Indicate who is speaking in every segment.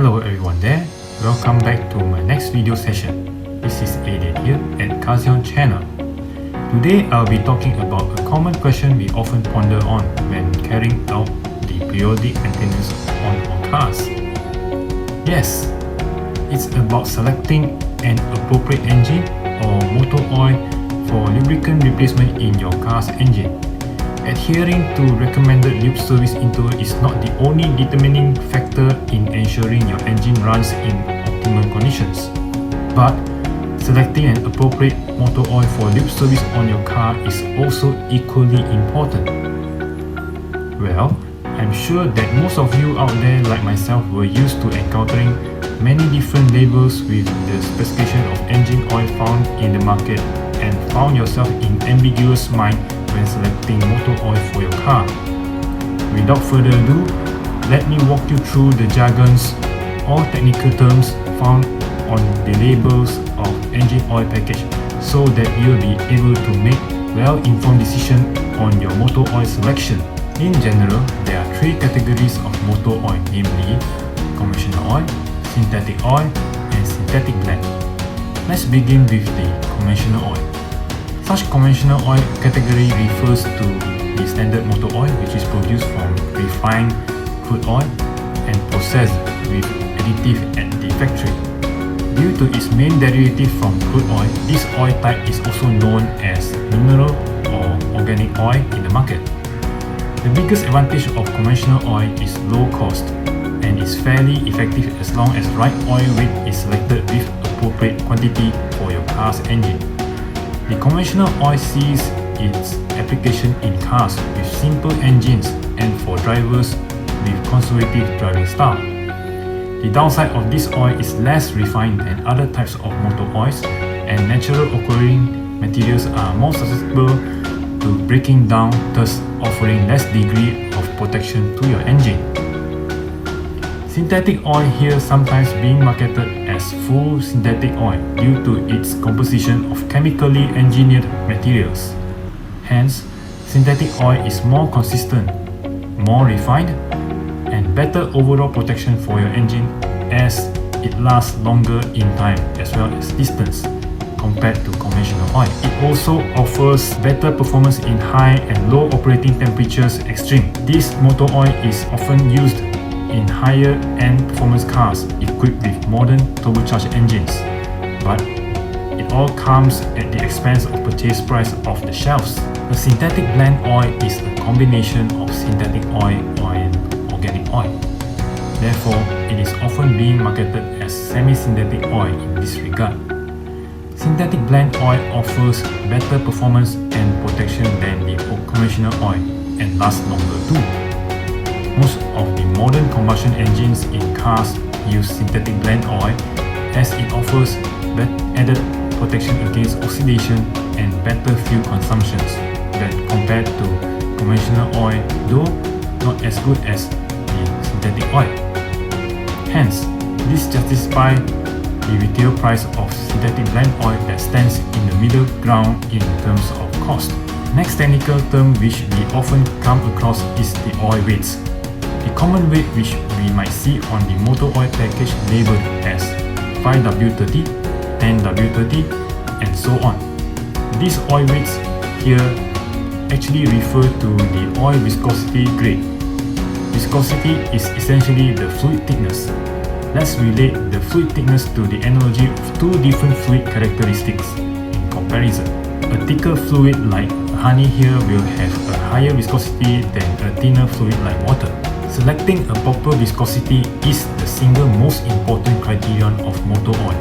Speaker 1: Hello everyone there, welcome back to my next video session. This is Aiden here at Kazion channel. Today I'll be talking about a common question we often ponder on when carrying out the periodic maintenance on our cars. Yes, it's about selecting an appropriate engine or motor oil for lubricant replacement in your car's engine. Adhering to recommended lube service interval is not the only determining factor in ensuring your engine runs in optimal conditions. But selecting an appropriate motor oil for lube service on your car is also equally important. Well, I'm sure that most of you out there like myself were used to encountering many different labels with the specification of engine oil found in the market and found yourself in ambiguous mind when selecting motor oil for your car. Without further ado, let me walk you through the jargons or technical terms found on the labels of engine oil package so that you'll be able to make well-informed decisions on your motor oil selection. In general, there are three categories of motor oil, namely conventional oil, synthetic oil, and synthetic blend. Let's begin with the conventional oil. Such conventional oil category refers to the standard motor oil which is produced from refined crude oil and processed with additive at the factory. Due to its main derivative from crude oil, this oil type is also known as mineral or organic oil in the market. The biggest advantage of conventional oil is low cost and is fairly effective as long as right oil weight is selected with appropriate quantity for your car's engine. The conventional oil sees its application in cars with simple engines and for drivers with conservative driving style. The downside of this oil is less refined than other types of motor oils, and natural occurring materials are more susceptible to breaking down, thus offering less degree of protection to your engine. Synthetic oil here sometimes being marketed as full synthetic oil due to its composition of chemically engineered materials. Hence, synthetic oil is more consistent, more refined, and better overall protection for your engine as it lasts longer in time as well as distance compared to conventional oil. It also offers better performance in high and low operating temperatures extreme. This motor oil is often used in higher end performance cars equipped with modern turbocharged engines, but it all comes at the expense of purchase price off the shelves. A synthetic blend oil is a combination of synthetic oil and organic oil. Therefore, it is often being marketed as semi-synthetic oil in this regard. Synthetic blend oil offers better performance and protection than the conventional oil and lasts longer too. Most of the modern combustion engines in cars use synthetic blend oil as it offers added protection against oxidation and better fuel consumptions that compared to conventional oil, though not as good as the synthetic oil. Hence, this justifies the retail price of synthetic blend oil that stands in the middle ground in terms of cost. Next technical term which we often come across is the oil weights. The common weight which we might see on the motor oil package labeled as 5W30, 10W30, and so on. These oil weights here actually refer to the oil viscosity grade. Viscosity is essentially the fluid thickness. Let's relate the fluid thickness to the analogy of two different fluid characteristics in comparison. A thicker fluid like honey here will have a higher viscosity than a thinner fluid like water. Selecting a proper viscosity is the single most important criterion of motor oil,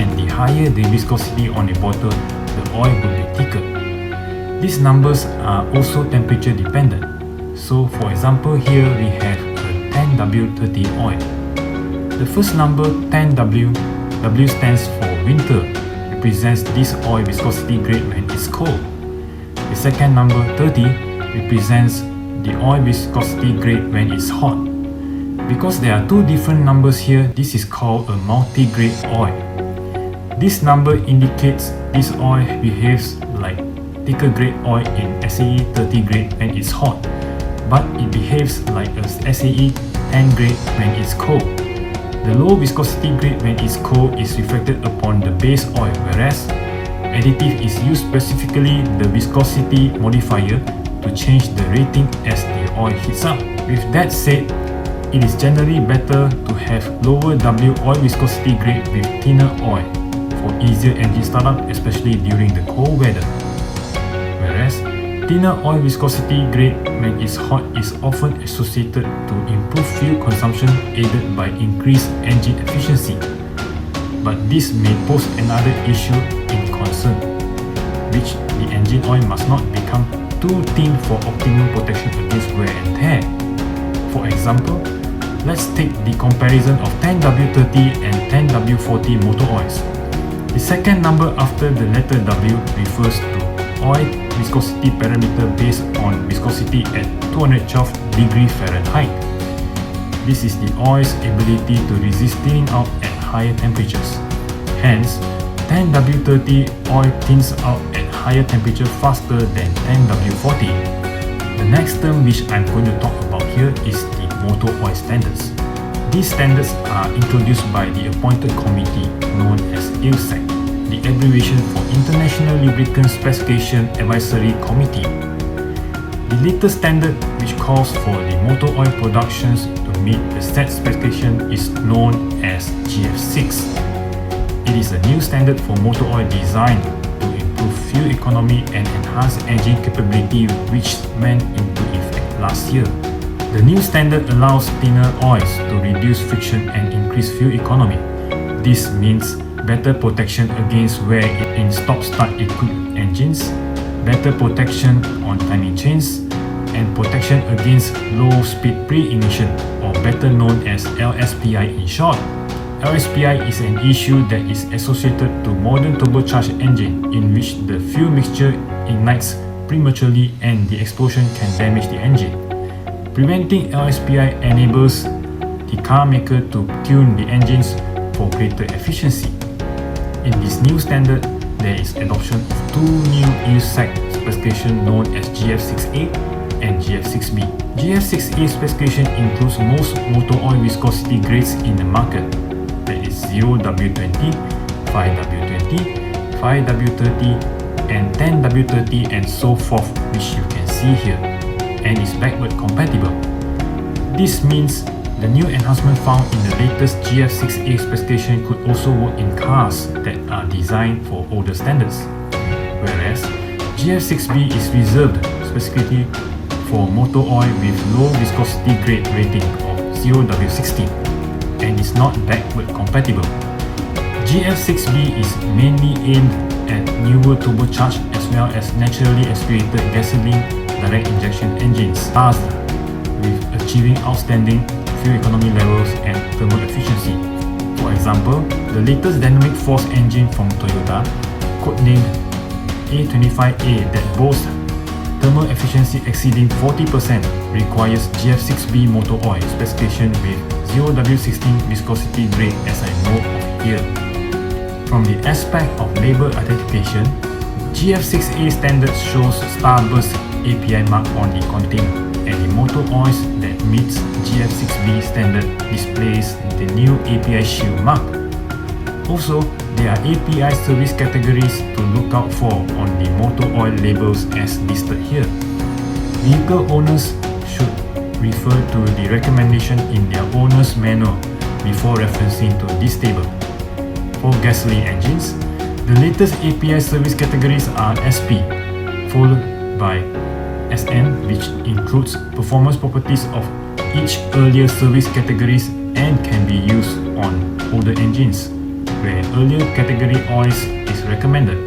Speaker 1: and the higher the viscosity on a bottle, the oil will be thicker. These numbers are also temperature dependent. So for example here we have a 10W30 oil. The first number 10W, W stands for winter, represents this oil viscosity grade when it's cold. The second number 30 represents the oil viscosity grade when it's hot. Because there are two different numbers here, this is called a multi-grade oil. This number indicates this oil behaves like thicker grade oil in SAE 30 grade when it's hot, but it behaves like a SAE 10 grade when it's cold. The low viscosity grade when it's cold is reflected upon the base oil, whereas additive is used specifically the viscosity modifier to change the rating as the oil heats up. With that said, it is generally better to have lower W oil viscosity grade with thinner oil for easier engine startup, especially during the cold weather. Whereas thinner oil viscosity grade when it's hot is often associated to improve fuel consumption aided by increased engine efficiency. But this may pose another issue in concern, which the engine oil must not become too thin for optimum protection against wear and tear. For example, let's take the comparison of 10W30 and 10W40 motor oils. The second number after the letter W refers to oil viscosity parameter based on viscosity at 212 degrees Fahrenheit. This is the oil's ability to resist thinning out at higher temperatures. Hence, 10W30 oil thins out at higher temperature faster than 10W40. The next term which I'm going to talk about here is the motor oil standards. These standards are introduced by the appointed committee known as ILSEC, the abbreviation for International Lubricant Specification Advisory Committee. The latest standard which calls for the motor oil productions to meet the set specification is known as GF6. It is a new standard for motor oil design to improve fuel economy and enhance engine capability, which went into effect last year. The new standard allows thinner oils to reduce friction and increase fuel economy. This means better protection against wear in stop-start equipped engines, better protection on timing chains, and protection against low-speed pre-ignition, or better known as LSPI in short. LSPI is an issue that is associated to modern turbocharged engine in which the fuel mixture ignites prematurely and the explosion can damage the engine. Preventing LSPI enables the car maker to tune the engines for greater efficiency. In this new standard, there is adoption of two new ILSEC specifications known as GF6A and GF6B. GF6A specification includes most motor oil viscosity grades in the market, that is 0W20, 5W20, 5W30, and 10W30 and so forth, which you can see here, and is backward compatible. This means the new enhancement found in the latest GF6A specification could also work in cars that are designed for older standards, whereas GF6B is reserved specifically for motor oil with low viscosity grade rating of 0W16 and is not backward compatible. GF6B is mainly aimed at newer turbocharged as well as naturally aspirated gasoline direct injection engines, thus with achieving outstanding fuel economy levels and thermal efficiency. For example, the latest Dynamic Force engine from Toyota, codenamed A25A, that boasts thermal efficiency exceeding 40%, requires GF6B motor oil specification with 0W16 viscosity grade, as I know of here. From the aspect of label identification, GF6A standard shows Starburst API mark on the container, and the motor oils that meets GF6B standard displays the new API shield mark. Also, there are API service categories to look out for on the motor oil labels as listed here. Vehicle owners should refer to the recommendation in their owner's manual before referencing to this table. For gasoline engines, the latest API service categories are SP, followed by SN, which includes performance properties of each earlier service categories and can be used on older engines, where earlier category oils is recommended.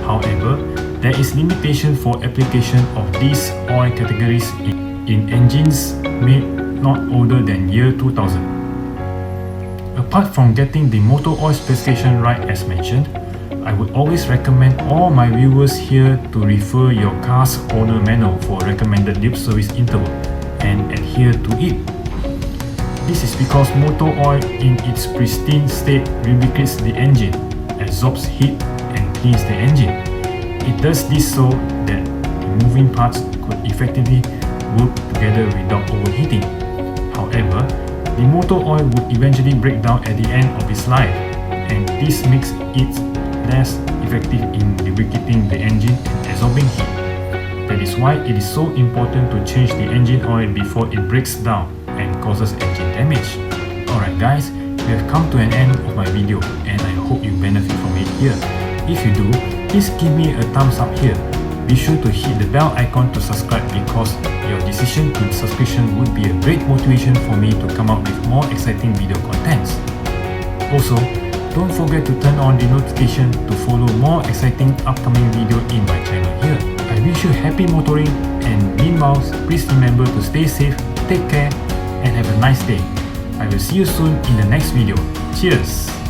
Speaker 1: However, there is limitation for application of these oil categories in engines made not older than year 2000. Apart from getting the motor oil specification right as mentioned, I would always recommend all my viewers here to refer your car's owner manual for recommended lube service interval and adhere to it. This is because motor oil in its pristine state lubricates the engine, absorbs heat and cleans the engine. It does this so that the moving parts could effectively work together without overheating. However, the motor oil would eventually break down at the end of its life, and this makes it less effective in lubricating the engine and absorbing heat. That is why it is so important to change the engine oil before it breaks down and causes engine damage. Alright guys, we have come to an end of my video and I hope you benefit from it here. If you do, please give me a thumbs up here. Be sure to hit the bell icon to subscribe because your decision to subscription would be a great motivation for me to come up with more exciting video contents. Also, don't forget to turn on the notification to follow more exciting upcoming video in my channel here. I wish you happy motoring, and meanwhile, please remember to stay safe, take care, and have a nice day. I will see you soon in the next video. Cheers!